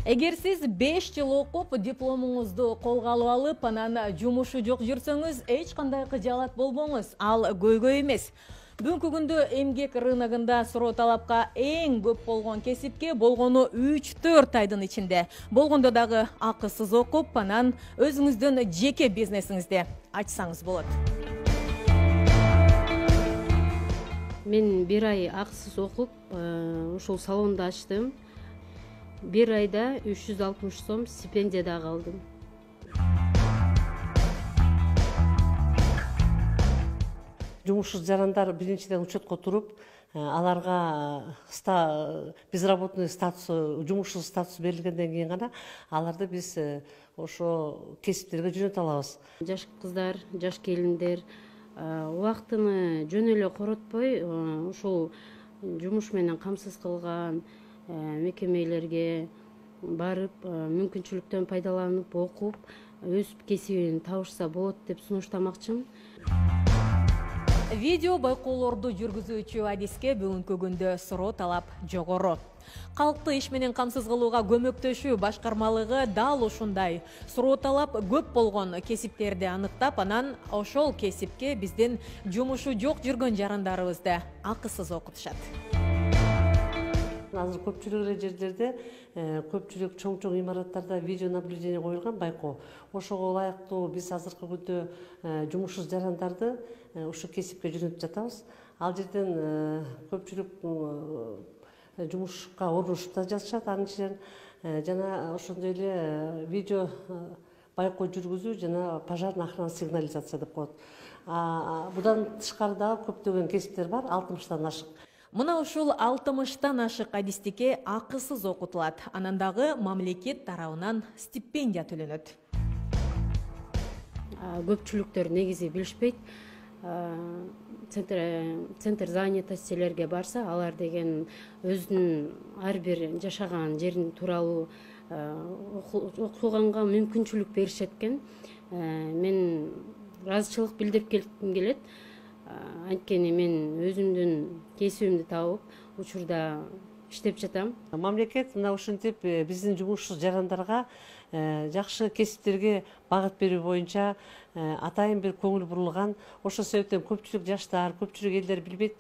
Эгер сиз 5 жыл окуп, дипломуңузду колго алып, анан жумушу жок жүрсөңүз, эч кандай кыжаалат болбоңуз. Ал көйгөй эмес. Бүгүнкү күндө эмгек рыногунда суроо талапка эң көп болгон кесипке болгону 3-4 айдын ичинде. Болгондо дагы акысыз окуп, анан өзүңүздүн жеке бизнесиңизди ачсаңыз болот. Мен 1 ай акысыз окуп, ушул салонду ачтым. 1 айда 360 сом стипендия дагы алдым. Жумушсуз жарандар биринчиден учетко туруп, аларга безработный статусу, жумушсуз статусу берилгенден кийин гана аларды биз ошо кесиптерге жөнөтө алабыз. Жаш кыздар, жаш келиндер убактыны жөн эле коротпой, ушул жумуш менен камсыз кылган мекемелерге барып, мүмкүнчүлүктөн пайдаланып, окуп, өз кесибин табышса болот деп сунуштамакчымын. Видео байкоолорду жүргүзүүчү Адиске бүгүнкү күндө суроо талап жогору. Калкты иш менен камсыз кылууга көмөктөшүү башкармалыгы дал ушундай суроо талап көп болгон кесиптерди аныктап, анан ошол кесипке биздин жумушу жок жүргөн жарандарыбызды акысыз окутушат. Азыр көпчүлүк эле жерлерде, көпчүлүк чоң имараттарда видео наблюдение коюлган байкоо. Ошого ылайыктуу биз азыркы күндө жумушсуз жарандарды ушу кесипке жөнөтүп жатабыз. Ал жерден көпчүлүк жумушка орношуп да жатышат анын ичинен, жана ошондой эле видео байкоо жүргүзүү жана пожарная охрана сигнализация деп коет. Будан тышкары дагы көптөгөн кесиптер бар, 60тан ашык. Мына ушул 60тан ашык Адистикке акысыз окутулат. Анан дагы мамлекет тарабынан стипендия төлөнөт. Көпчүлүктөр негизи билишпейт. Центр занятостилерге барса, алар деген өзүнүн ар бир жашаган жерин тууралуу окуганга мүмкүнчүлүк беришет экен. Мен ыраазычылык билдирип келгим келет. Анткени мен өзүмдүн кесибимди табып, учурда иштеп жатам. Мамлекет мына ушинтип биздин жумушсуз жарандарга жакшы кесиптерге багыт берүү боюнча атайын бир көңүл бурулган. Ошол себептен көпчүлүк жаштар, көпчүлүк элдер билбейт.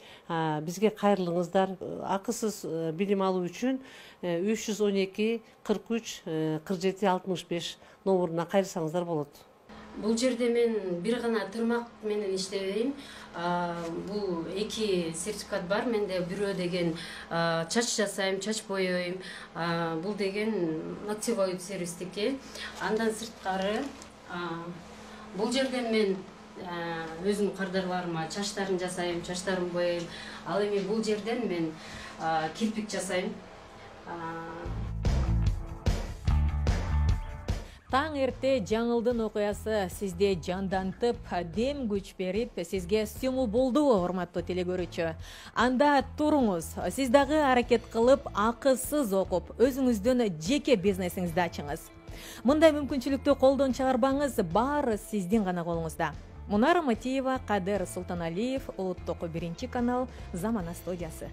Бизге кайрылыңыздар. Акысыз билим алуу үчүн 312 43 47 65 номуруна кайрылсаңыздар болот. Бул жерде мен бир гана тырмак менен иштебейм. Бул 2 сертификат бар. Менде бирөө деген чач жасайм, чач боёйм. Бул деген ногтевой сервистики. Андан сырткары бул жерден мен өзүмдүн кардарларыма чачтарын жасайм, чачтарын боёйм. Ал эми бул жерден мен кирпик жасайм. Таң эрте жаңылдын окуясы сизде жандантып, дем күч берип, сизге стимул болдубу, урматтуу телекөрүүчү? Анда туруңуз, сиз дагы аракет кылып, акысыз окуп, өзүңүздүн жеке бизнесиңизди ачыңыз. Мындай мүмкүнчүлүктү колдон чыгарбаңыз, баары сиздин гана колуңузда. Мунара Матиева, Кадыр Султаналиев, Улуттук 1 канал, Замана студиясы.